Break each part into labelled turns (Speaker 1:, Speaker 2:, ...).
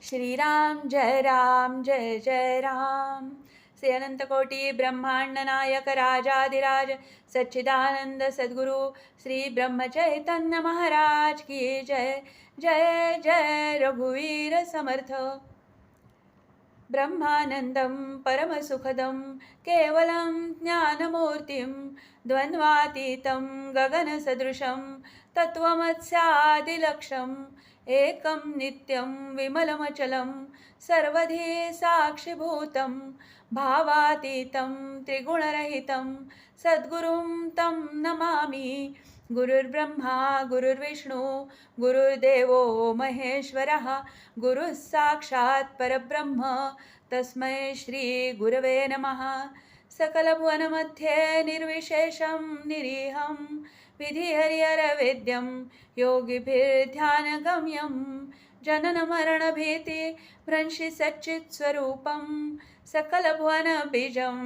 Speaker 1: श्रीराम जय जय राम। श्री अनंत कोटि ब्रह्मांड नायक राजाधिराज सच्चिदानंद सद्गुरु श्री ब्रह्म चैतन्य महाराज की जय। जय जय रघुवीर समर्थ। ब्रह्मानंदं परमसुखदं केवलं ज्ञानमूर्तिं द्वन्द्वातीतं गगनसदृशं तत्त्वमस्यादिलक्ष्यम् एकं नित्यं विमलमचलं सर्वधी साक्षिभूतं भावातीतं त्रिगुणरहितं सद्गुरुं तं नमामि। गुरुर्ब्रह्मा गुरुर्विष्णू गुरुर्देवो महेश्वरः गुरुः साक्षात् परब्रह्म तस्मै श्री गुरवे नमः। सकलभुवनमध्ये निर्विशेषं निरीहं विधिहरिहरवेद्यं योगिभिर्ध्यानगम्यं जननमरणभीति भ्रंशि सच्चित्स्वरूपं सकलभुवनबीजं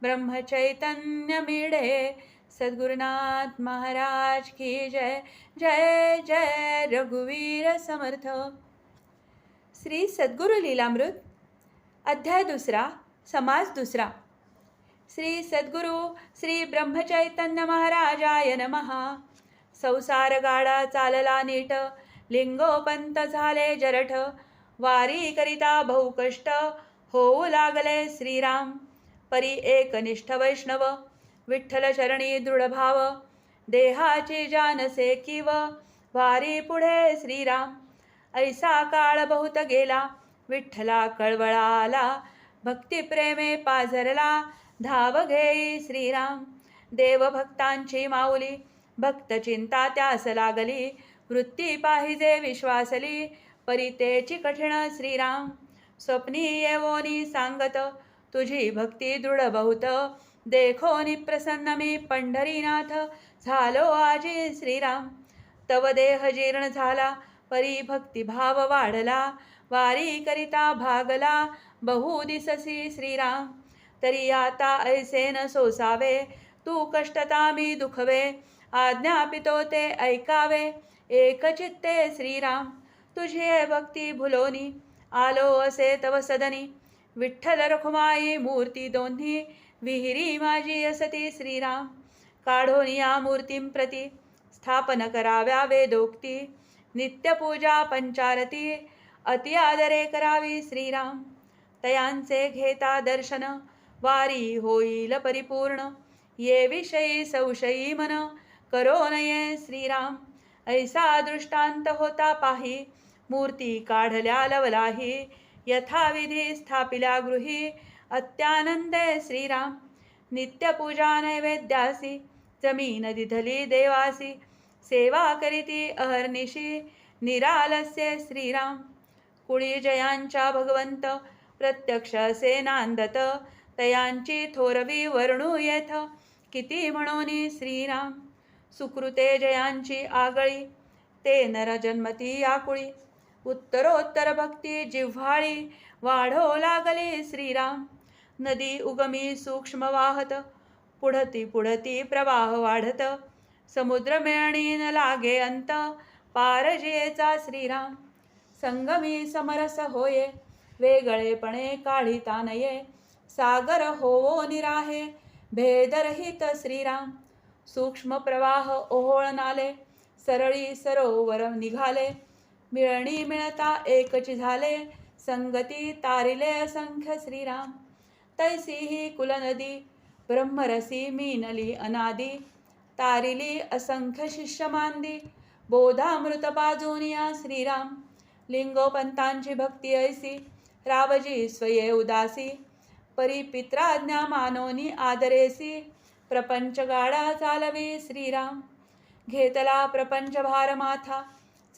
Speaker 1: ब्रह्मचैतन्यमीडे सद्गुरुनाथ महाराज की जय। जय जय रघुवीर समर्थ। श्री सद्गुरु लीलामृत अध्याय दुसरा समास दुसरा। श्री सद्गुरु श्री ब्रह्मचैतन्य महाराजाय नमः। संसार गाडा चालला नीट लिंगोपंत झाले जरठ वारी करिता बहुकष्ट होऊ लागले श्रीराम। परी एकनिष्ठ वैष्णव विठ्ठल चरणी दृढभाव देहाची जानसे किव वारी पुढे श्रीराम। ऐसा काळ बहुत गेला विठ्ठला कळवळा आला भक्तिप्रेमे पाझरला धाव घेई श्रीराम। देवभक्तांची माऊली भक्त चिंता त्यास लागली वृत्ती पाहिजे विश्वासली परितेची कठीण श्रीराम। स्वप्नी येवोनी सांगत तुझी भक्ती दृढ बहुत देखोनी प्रसन्न मी पंढरीनाथ झालो आजी श्रीराम। तव देह जीर्ण झाला परी भक्तिभाव वाढला वारी करिता भागला बहु दिससी श्रीराम। तरी आता ऐसे न सोसावे तू कष्टता मी दुखवे आज्ञापितो ते ऐकावे एकचित्ते श्रीराम। तुझी भक्ती भुलोनी आलो असे तव सदनी विठ्ठल रखुमाई मूर्ती दोन्ही विहिरी माझी असती श्रीराम। काढोनिया मूर्तीं प्रती स्थापन कराव्या वेदोक्ती नित्यपूजा पंचारती अति आदरे करावी श्रीराम। तयांचे घेता दर्शन वारी होईल परिपूर्ण ये विषयी संशयी मन करो नये श्रीराम। ऐसा दृष्टांत होता पाही मूर्ती काढल्या लवलाही यथाविधी स्थापिल्या गृही अत्यानंदे श्रीराम। नित्यपूजा नैवेद्यासी जमीन दिधली देवासी सेवा करीती अहर्निशी निरालस्य श्रीराम। कुळी जयांच्या भगवंत प्रत्यक्ष असे नांदत तयांची थोरवी वर्णू येथ किती म्हणोनी श्रीराम। सुकृते जयांची आगळी ते नर जन्मती आकुळी उत्तरोत्तर भक्ती जिव्हाळी वाढो लागली श्रीराम। नदी उगमी सूक्ष्म वाहत पुढती पुढती प्रवाह वाढत समुद्र मिळणी न लागे अंत पारजेचा श्रीराम। संगमी समरस होये वेगळेपणे काढिता नये सागर होवो निराहे भेदरहित श्रीराम। सूक्ष्म प्रवाह ओहोळनाले सरळी सरोवर निघाले मिळणी मिळता एकची झाले संगती तारिले असंख्य श्रीराम। तैसी ही कुलनदी ब्रह्मरसी मीनली अनादी तारिली असंख्य शिष्य मांदी बोधामृत पाजूनिया श्रीराम। लिंगोपंतांची भक्ती ऐसी रावजी स्वये उदासी परी पित्राज्ञा मानोनी आदरेसी प्रपंच गाडा चालवी श्रीराम। घेतला प्रपंच भार माथा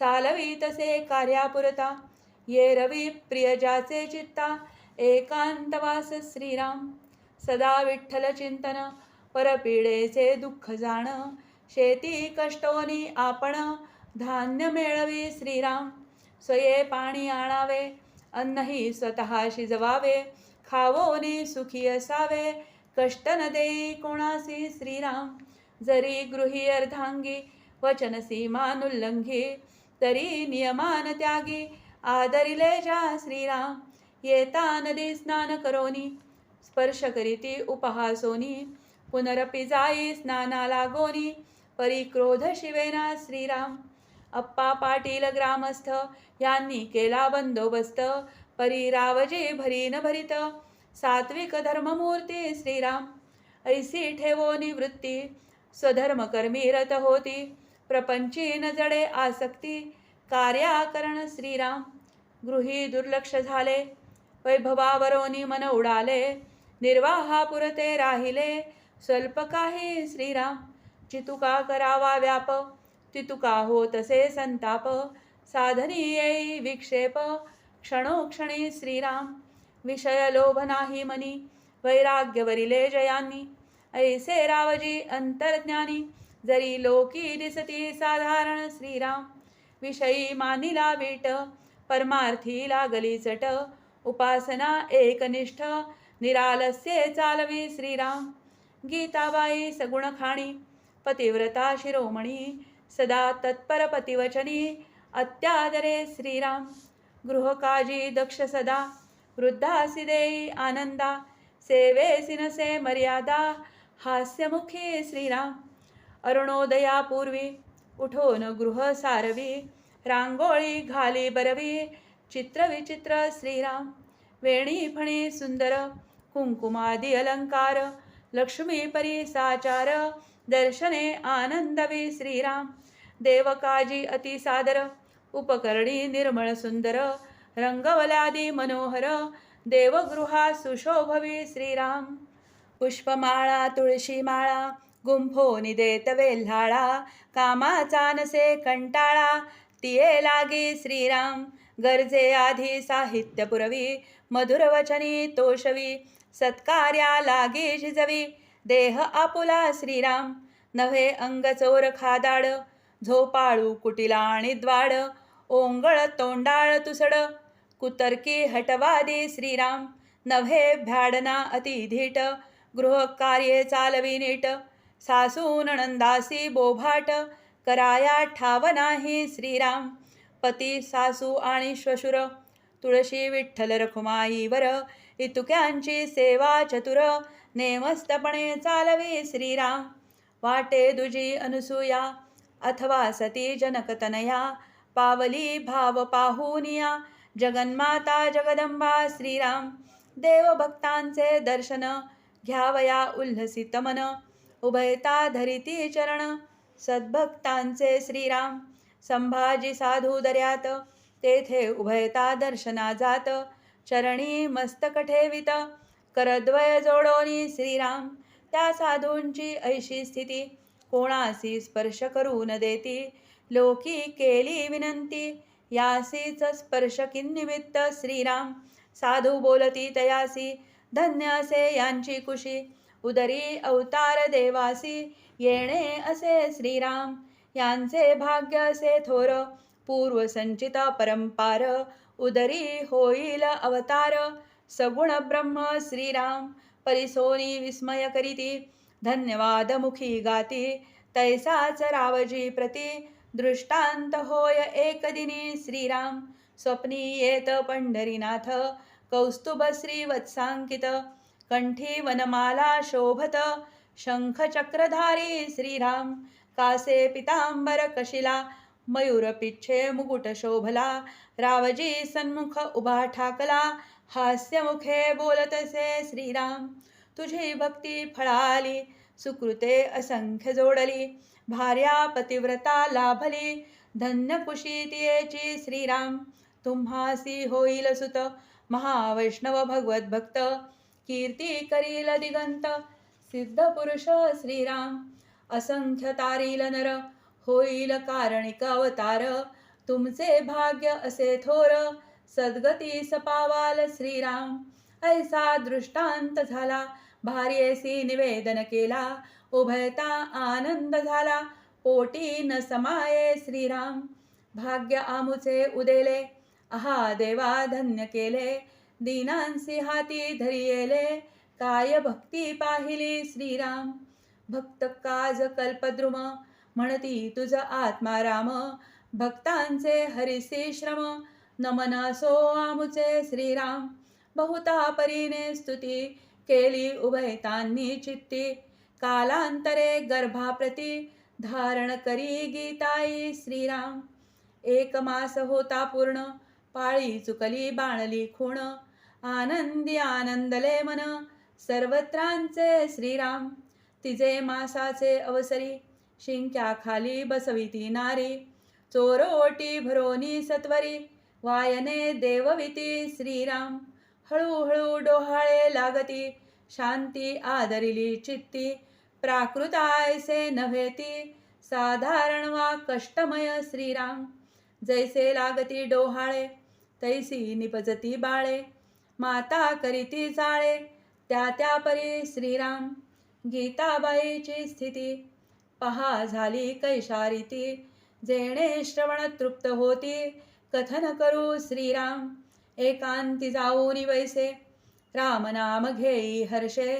Speaker 1: चालवी तसे कार्यापुरता ये रवी प्रिय ज्याचे चित्ता एकांतवास श्रीराम। सदा विठ्ठल चिंतन परपीडेचे दुःख जाण शेती कष्टोनी आपण धान्य मेळवी श्रीराम। स्वये पाणी आणावे अन्नही स्वतः शिजवावे खावोनी सुखी असावे कष्ट न देई कोणासी श्रीराम। जरी गृही अर्धांगी वचन सीमानुल्लंघी तरी नियमान त्यागी आदरिले जा श्रीराम, येता नदी स्नान करोनी, स्पर्श करीती उपहासोनी, पुनरपि जाई स्नाना लागोनी, परी क्रोध शिवेना श्रीराम. अप्पा पाटील ग्रामस्थ यांनी केला बंदोबस्त, परी रावजी भरी न भरित, सात्विक धर्ममूर्ती श्रीराम. ऐसी ठेवोनी वृत्ती, स्वधर्म कर्मी रत होती, प्रपंची न जडे आसक्ती, कार्याकरण श्रीराम. गृही दुर्लक्ष झाले, वैभवावरोनी मन उडाले, निर्वाहापुरते राहिले, स्वल्प काही श्रीराम. चितुका करावा व्याप, तितुका होतसे संताप, साधनी येई विक्षेप, क्षणोक्षणी श्रीराम. विषय लोभ नाही मनी, वैराग्य वरिले जयांनी, ऐसे रावजी अंतर्ज्ञानी, जरी लोकी दिसती साधारण श्रीराम. विषयी मानिला वीट, परमार्थी लागली चट, उपासना एकनिष्ठ, निरालस्ये चालवी श्रीराम. गीताबाई सगुण खाणी, पतिव्रता शिरोमणी, सदा तत्पर पतिवचनी, अत्यादरे श्रीराम. गृहकाजी दक्ष सदा, वृद्धासी देई आनंदा, सेवेसी नसे मर्यादा, हास्यमुखी श्रीराम. अरुणोदयापूर्वी उठोन गृह सारवी, रांगोळी घाली बरवी, चित्रविचित्र श्रीराम. वेणी फणी सुंदर, कुंकुमादी अलंकार, लक्ष्मी परी साचार, दर्शने आनंदवी श्रीराम. देवकाजी अति सादर, उपकरणी निर्मळ सुंदर, रंगवलादी मनोहर, देवगृहा सुशोभवी श्रीराम. पुष्पमाळा तुळशी माळा, गुंफोनी देत वेल्हाळा, कामाचा नसे कंटाळा, तिये लागी श्रीराम. गरजे आधी साहित्य पुरवी, मधुर वचनी तोषवी, सत्कार्या लागी झिजवी, देह आपुला श्रीराम. नव्हे अंग चोर खादाड, झोपाळू कुटिला आणि द्वाड, ओंगळ तोंडाळ तुसड, कुतर्की हटवादी श्रीराम. नव्हे भ्याडना अति धीट, गृहकार्ये चालवी नीट, सासू नणंदासी बोभाट, कराया ठाव नाही श्रीराम. पती सासू आणि श्वशुर, तुळशी विठ्ठल रखुमाईवर, इतुक्यांची सेवा चतुर, नेमस्तपणे चालवी श्रीराम. वाटे दुजी अनुसूया, अथवा सती जनकतनया, पावली भाव पाहुनिया, जगन्माता जगदंबा श्रीराम. देवभक्तांचे दर्शन, घ्यावया उल्हसित मन, उभयता धरिती चरण, सद्भक्तांचे श्रीराम. संभाजी साधू दर्यात, तेथे उभयता दर्शना जात, चरणी मस्तक ठेवित, करद्वय जोडोनी श्रीराम. त्या साधूंची ऐशी स्थिती, कोणासी स्पर्श करू न देती, लोकी केली विनंती, यासीच स्पर्श किन्निमित्त श्रीराम. साधू बोलती तयासी, धन्य असे यांची कुशी, उदरी अवतार देवासी, येणे असे श्रीराम. यांचे भाग्य असे थोर, पूर्वसंचित परंपार, उदरी होईल अवतार, सगुण ब्रह्म श्रीराम. परिसोनी विस्मय करीती, धन्यवाद मुखी गाती, तैसाच रावजी प्रती, दृष्टांत होय एकदिनी श्रीराम. स्वप्नी येत पंढरीनाथ, कौस्तुभ श्रीवत्सांकित, कंठी वनमाला शोभत, शंख चक्रधारी श्रीराम. कासे पितांबर कशिला, मयूर पिच्छे मुकुट शोभला, रावजी सन्मुख उभा ठाकला, हास्यमुखे बोलतसे श्रीराम. तुझी भक्ती फळाली, सुकृते असंख्य जोडली, भार्या पतिव्रता लाभली, धन्य कुशीतियेची श्रीराम. तुम्हासी होईल सुत, महावैष्णव भगवत भक्त, कीर्ती करील दिगंत, सिद्ध पुरुष श्रीराम. असंख्य तारील नर, होईल कारणिक अवतार, तुमचे भाग्य असे थोर, सद्गती सपावाल श्रीराम. ऐसा दृष्टांत झाला, भार्येसी निवेदन केला, उभयता आनंद झाला, पोटी न समाये श्रीराम. भाग्य आमुचे उदेले, आहा देवा धन्य केले, दीनांसी हाती धरियेले, काय भक्ती पाहिली श्रीराम. भक्त काज कल्पद्रुम, म्हणती तुझ आत्माराम, भक्तांचे हरिसी श्रम, नमन असो आमुचे श्रीराम. बहुता परीने स्तुती केली उभयतांनी चित्ती. कालांतरे गर्भाप्रती धारण करी गीताई श्रीराम. एक मास होता पूर्ण पाळी चुकली बाणली खूण. आनंदी आनंदले मन सर्वत्रांचे श्रीराम. तिजे मासाचे अवसरी शिंक्याखाली बसविती नारी. चोरोटी भरोनी सत्वरी वायने देवविती श्रीराम. हळूहळू डोहाळे लागती शांती आदरिली चित्ती. प्राकृतायसे नव्हेती साधारण वा कष्टमय श्रीराम. जैसे लागती डोहाळे तैसी निपजती बाळे. माता करीती जाळे त्या त्या परी श्रीराम. गीताबाईची स्थिती पहा झाली कैशारीती. जेणे श्रवण तृप्त होती कथन करू श्रीराम. एकांती जाऊनी वैसे रामनाम घेई हर्षे.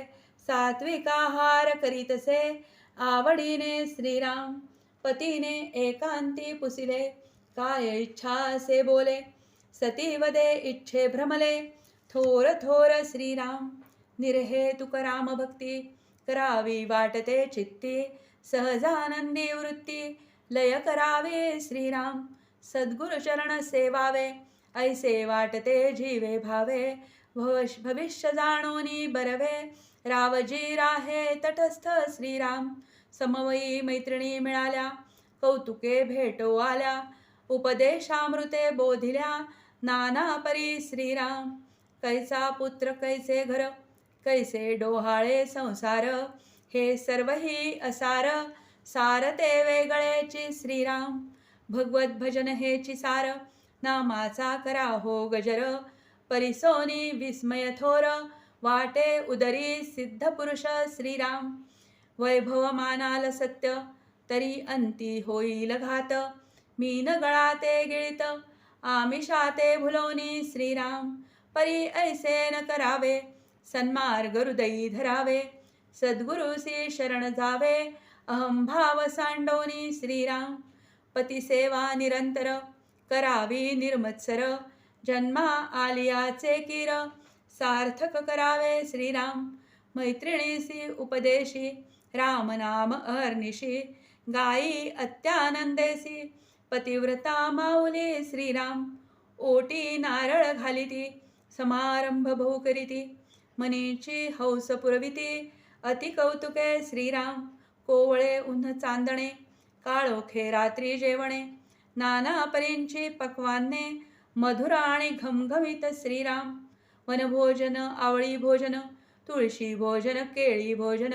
Speaker 1: सात्विकाहार करीतसे आवडीने श्रीराम. पतीने एकांती पुसिले काय इच्छा से बोले. सतीवदे इच्छे भ्रमले थोर थोर श्रीराम. निर्हेतुक राम भक्ती करावी वाटते चित्ती. सहजानंदी वृत्ती लय करावे श्रीराम. सद्गुरु चरण सेवावे ऐसे वाटते जीवे भावे. भविष्य जाणोनी बरवे रावजी राहे तटस्थ श्रीराम. समवयी मैत्रिणी मिळाल्या कौतुके भेटो आल्या. उपदेशामृते बोधिल्या नाना परी श्रीराम. कैसा पुत्र कैसे घर कैसे डोहाळे संसार. हे सर्वही असार सारते वेगळेची श्रीराम. भगवत भजन हेची सार नामाचा करा हो गजर. परिसोनी विस्मय थोर वाटे उदरी सिद्ध पुरुष श्रीराम. वैभव मानाल सत्य तरी अंती होईल घात. मीन गळाते गिळित आमिषाते भुलोनी श्रीराम. परी ऐसे न करावे सन्मार्ग हृदयी धरावे. सद्गुरुसी शरण जावे अहंभाव सांडोनी श्रीराम. पतिसेवा निरंतर करावी निर्मत्सर. जन्मा आलियाचे कीर सार्थक करावे श्रीराम. मैत्रिणीसी उपदेशी रामनाम अहर्निशी. गायी अत्यानंदेसी पतिव्रता माऊली श्रीराम. ओटी नारळ घालिती समारंभ बहु करीती. मनीची हौस पुरविती अति कौतुके श्रीराम. कोवळे उन्ह चांदणे काळोखे रात्री जेवणे. नाना परींची पक्वान्ने मधुर आणि घमघमीत श्रीराम. वनभोजन आवळी भोजन तुळशी भोजन केळी भोजन.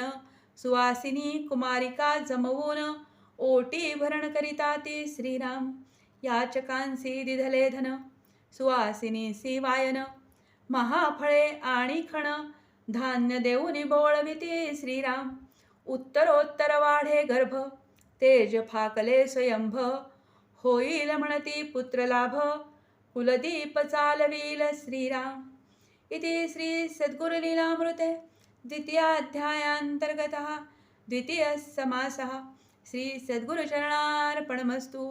Speaker 1: सुवासिनी कुमारिका जमवून ओटी भरण करिता ती श्रीराम. याचकांसी दिधले धन सुवासिनीसी वायन. महाफळे आणि खण धान्य देऊनी बोळविती श्रीराम. उत्तरोत्तर वाढे गर्भ तेज फाकले स्वयंभ. होईल म्हणती पुत्रलाभ कुलदीप चालवील श्रीराम. इति श्री सद्गुरुलीलामृते द्वितीयाध्यायान्तर्गतः द्वितीयः समासः. श्री सद्गुरुचरणार्पणमस्तु.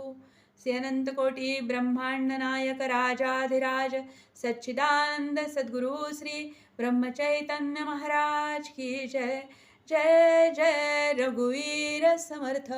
Speaker 1: श्री अनंतकोटी ब्रह्मांड नायक राजाधिराज सच्चिदानंद सद्गुरु श्री ब्रह्मचैतन्य महाराज की जय. जय जय रघुवीर समर्थ.